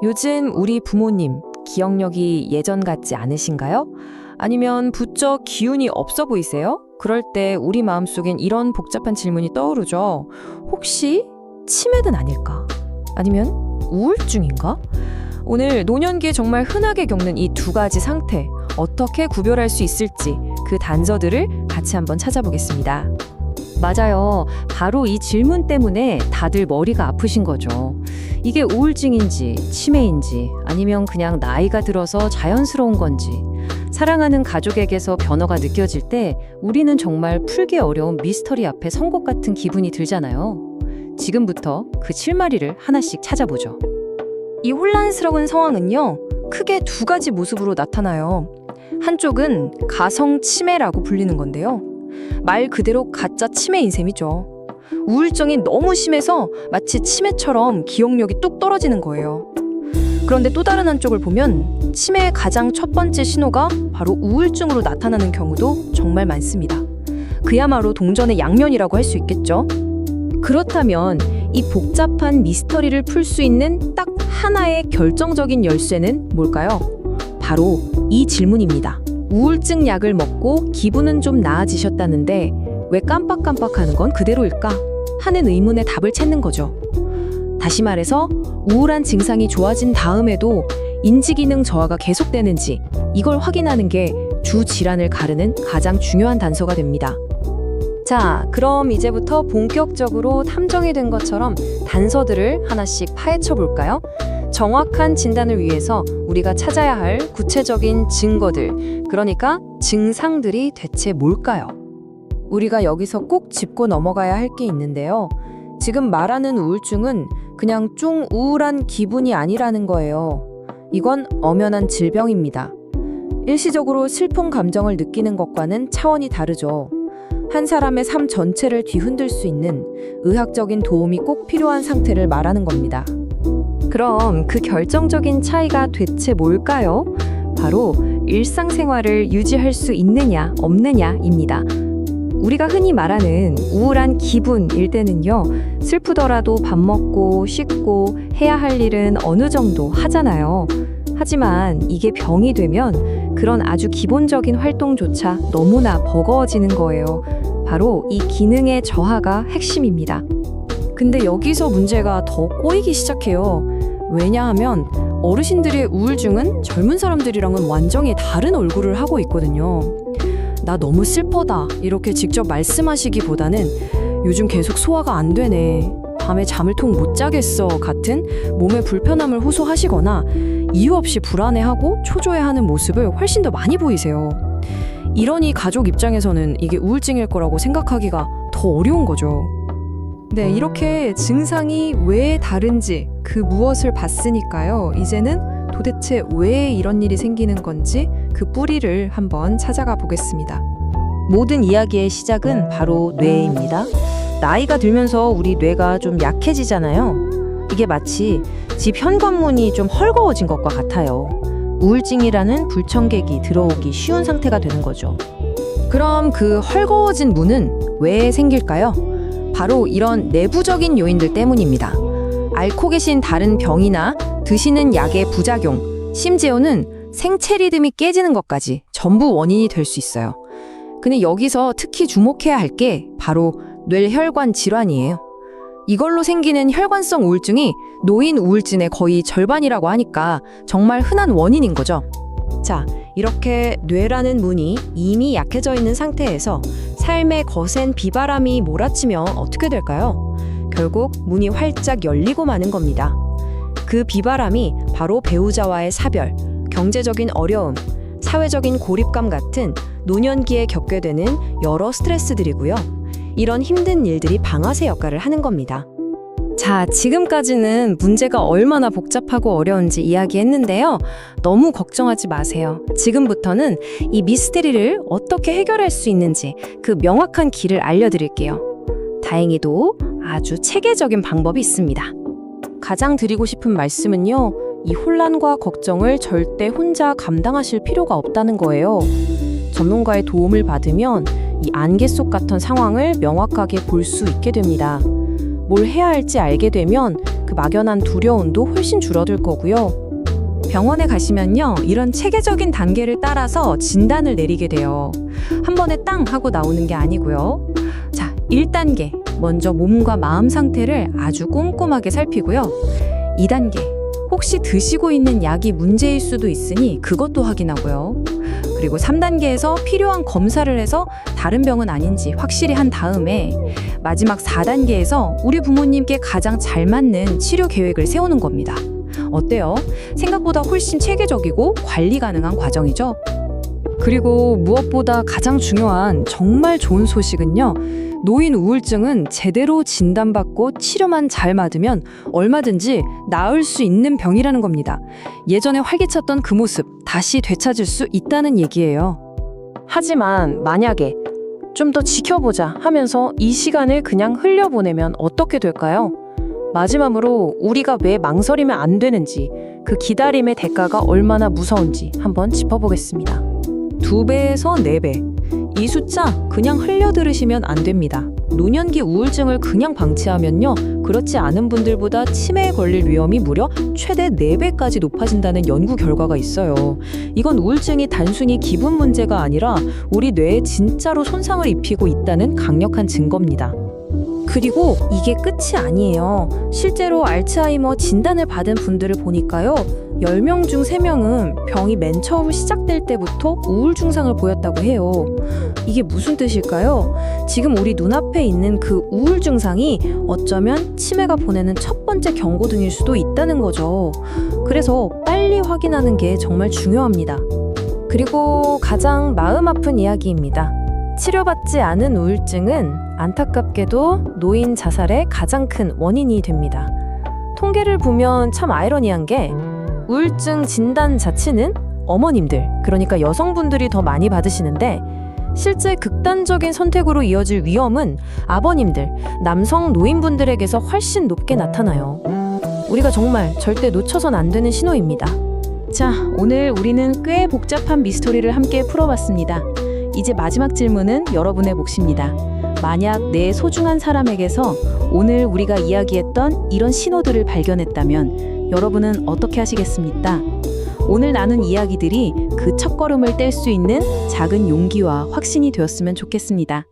요즘 우리 부모님 기억력이 예전 같지 않으신가요? 아니면 부쩍 기운이 없어 보이세요? 그럴 때 우리 마음속엔 이런 복잡한 질문이 떠오르죠. 혹시 치매는 아닐까? 아니면 우울증인가? 오늘 노년기에 정말 흔하게 겪는 이 두 가지 상태, 어떻게 구별할 수 있을지 그 단서들을 같이 한번 찾아보겠습니다. 맞아요. 바로 이 질문 때문에 다들 머리가 아프신 거죠. 이게 우울증인지, 치매인지, 아니면 그냥 나이가 들어서 자연스러운 건지, 사랑하는 가족에게서 변화가 느껴질 때 우리는 정말 풀기 어려운 미스터리 앞에 선 것 같은 기분이 들잖아요. 지금부터 그 실마리를 하나씩 찾아보죠. 이 혼란스러운 상황은요, 크게 두 가지 모습으로 나타나요. 한쪽은 가성 치매라고 불리는 건데요. 말 그대로 가짜 치매인 셈이죠. 우울증이 너무 심해서 마치 치매처럼 기억력이 뚝 떨어지는 거예요. 그런데 또 다른 한쪽을 보면 치매의 가장 첫 번째 신호가 바로 우울증으로 나타나는 경우도 정말 많습니다. 그야말로 동전의 양면이라고 할 수 있겠죠. 그렇다면 이 복잡한 미스터리를 풀 수 있는 딱 하나의 결정적인 열쇠는 뭘까요? 바로 이 질문입니다. 우울증 약을 먹고 기분은 좀 나아지셨다는데 왜 깜빡깜빡하는 건 그대로일까? 하는 의문에 답을 찾는 거죠. 다시 말해서 우울한 증상이 좋아진 다음에도 인지기능 저하가 계속되는지 이걸 확인하는 게 주 질환을 가르는 가장 중요한 단서가 됩니다. 자, 그럼 이제부터 본격적으로 탐정이 된 것처럼 단서들을 하나씩 파헤쳐 볼까요? 정확한 진단을 위해서 우리가 찾아야 할 구체적인 증거들, 그러니까 증상들이 대체 뭘까요? 우리가 여기서 꼭 짚고 넘어가야 할 게 있는데요. 지금 말하는 우울증은 그냥 좀 우울한 기분이 아니라는 거예요. 이건 엄연한 질병입니다. 일시적으로 슬픈 감정을 느끼는 것과는 차원이 다르죠. 한 사람의 삶 전체를 뒤흔들 수 있는 의학적인 도움이 꼭 필요한 상태를 말하는 겁니다. 그럼 그 결정적인 차이가 대체 뭘까요? 바로 일상생활을 유지할 수 있느냐, 없느냐입니다. 우리가 흔히 말하는 우울한 기분일 때는요, 슬프더라도 밥 먹고 씻고 해야 할 일은 어느 정도 하잖아요. 하지만 이게 병이 되면 그런 아주 기본적인 활동조차 너무나 버거워지는 거예요. 바로 이 기능의 저하가 핵심입니다. 근데 여기서 문제가 더 꼬이기 시작해요. 왜냐하면 어르신들의 우울증은 젊은 사람들이랑은 완전히 다른 얼굴을 하고 있거든요. 나 너무 슬퍼다 이렇게 직접 말씀하시기보다는 요즘 계속 소화가 안 되네, 밤에 잠을 통 못 자겠어 같은 몸의 불편함을 호소하시거나 이유 없이 불안해하고 초조해하는 모습을 훨씬 더 많이 보이세요. 이러니 가족 입장에서는 이게 우울증일 거라고 생각하기가 더 어려운 거죠. 네, 이렇게 증상이 왜 다른지 그 무엇을 봤으니까요. 이제는 도대체 왜 이런 일이 생기는 건지 그 뿌리를 한번 찾아가 보겠습니다. 모든 이야기의 시작은 바로 뇌입니다. 나이가 들면서 우리 뇌가 좀 약해지잖아요. 이게 마치 집 현관문이 좀 헐거워진 것과 같아요. 우울증이라는 불청객이 들어오기 쉬운 상태가 되는 거죠. 그럼 그 헐거워진 문은 왜 생길까요? 바로 이런 내부적인 요인들 때문입니다. 앓고 계신 다른 병이나 드시는 약의 부작용, 심지어는 생체 리듬이 깨지는 것까지 전부 원인이 될 수 있어요. 근데 여기서 특히 주목해야 할 게 바로 뇌혈관 질환이에요. 이걸로 생기는 혈관성 우울증이 노인 우울증의 거의 절반이라고 하니까 정말 흔한 원인인 거죠. 자, 이렇게 뇌라는 문이 이미 약해져 있는 상태에서 삶에 거센 비바람이 몰아치면 어떻게 될까요? 결국 문이 활짝 열리고 마는 겁니다. 그 비바람이 바로 배우자와의 사별, 경제적인 어려움, 사회적인 고립감 같은 노년기에 겪게 되는 여러 스트레스들이고요. 이런 힘든 일들이 방아쇠 역할을 하는 겁니다. 자, 지금까지는 문제가 얼마나 복잡하고 어려운지 이야기했는데요. 너무 걱정하지 마세요. 지금부터는 이 미스테리를 어떻게 해결할 수 있는지 그 명확한 길을 알려드릴게요. 다행히도 아주 체계적인 방법이 있습니다. 가장 드리고 싶은 말씀은요, 이 혼란과 걱정을 절대 혼자 감당하실 필요가 없다는 거예요. 전문가의 도움을 받으면 이 안개 속 같은 상황을 명확하게 볼 수 있게 됩니다. 뭘 해야 할지 알게 되면 그 막연한 두려움도 훨씬 줄어들 거고요. 병원에 가시면요, 이런 체계적인 단계를 따라서 진단을 내리게 돼요. 한 번에 땅 하고 나오는 게 아니고요. 자, 1단계. 먼저 몸과 마음 상태를 아주 꼼꼼하게 살피고요. 2단계. 혹시 드시고 있는 약이 문제일 수도 있으니 그것도 확인하고요. 그리고 3단계에서 필요한 검사를 해서 다른 병은 아닌지 확실히 한 다음에 마지막 4단계에서 우리 부모님께 가장 잘 맞는 치료 계획을 세우는 겁니다. 어때요? 생각보다 훨씬 체계적이고 관리 가능한 과정이죠? 그리고 무엇보다 가장 중요한 정말 좋은 소식은요. 노인 우울증은 제대로 진단받고 치료만 잘 받으면 얼마든지 나을 수 있는 병이라는 겁니다. 예전에 활기찼던 그 모습 다시 되찾을 수 있다는 얘기예요. 하지만 만약에 좀 더 지켜보자 하면서 이 시간을 그냥 흘려보내면 어떻게 될까요? 마지막으로 우리가 왜 망설이면 안 되는지, 그 기다림의 대가가 얼마나 무서운지 한번 짚어보겠습니다. 2배에서 4배. 이 숫자 그냥 흘려 들으시면 안 됩니다. 노년기 우울증을 그냥 방치하면요, 그렇지 않은 분들보다 치매에 걸릴 위험이 무려 최대 4배까지 높아진다는 연구 결과가 있어요. 이건 우울증이 단순히 기분 문제가 아니라 우리 뇌에 진짜로 손상을 입히고 있다는 강력한 증거입니다. 그리고 이게 끝이 아니에요. 실제로 알츠하이머 진단을 받은 분들을 보니까요, 10명 중 3명은 병이 맨 처음 시작될 때부터 우울 증상을 보였다고 해요. 이게 무슨 뜻일까요? 지금 우리 눈앞에 있는 그 우울 증상이 어쩌면 치매가 보내는 첫 번째 경고등일 수도 있다는 거죠. 그래서 빨리 확인하는 게 정말 중요합니다. 그리고 가장 마음 아픈 이야기입니다. 치료받지 않은 우울증은 안타깝게도 노인 자살의 가장 큰 원인이 됩니다. 통계를 보면 참 아이러니한 게 우울증 진단 자체는 어머님들, 그러니까 여성분들이 더 많이 받으시는데 실제 극단적인 선택으로 이어질 위험은 아버님들, 남성 노인분들에게서 훨씬 높게 나타나요. 우리가 정말 절대 놓쳐선 안 되는 신호입니다. 자, 오늘 우리는 꽤 복잡한 미스터리를 함께 풀어봤습니다. 이제 마지막 질문은 여러분의 몫입니다. 만약 내 소중한 사람에게서 오늘 우리가 이야기했던 이런 신호들을 발견했다면 여러분은 어떻게 하시겠습니까? 오늘 나눈 이야기들이 그 첫걸음을 뗄 수 있는 작은 용기와 확신이 되었으면 좋겠습니다.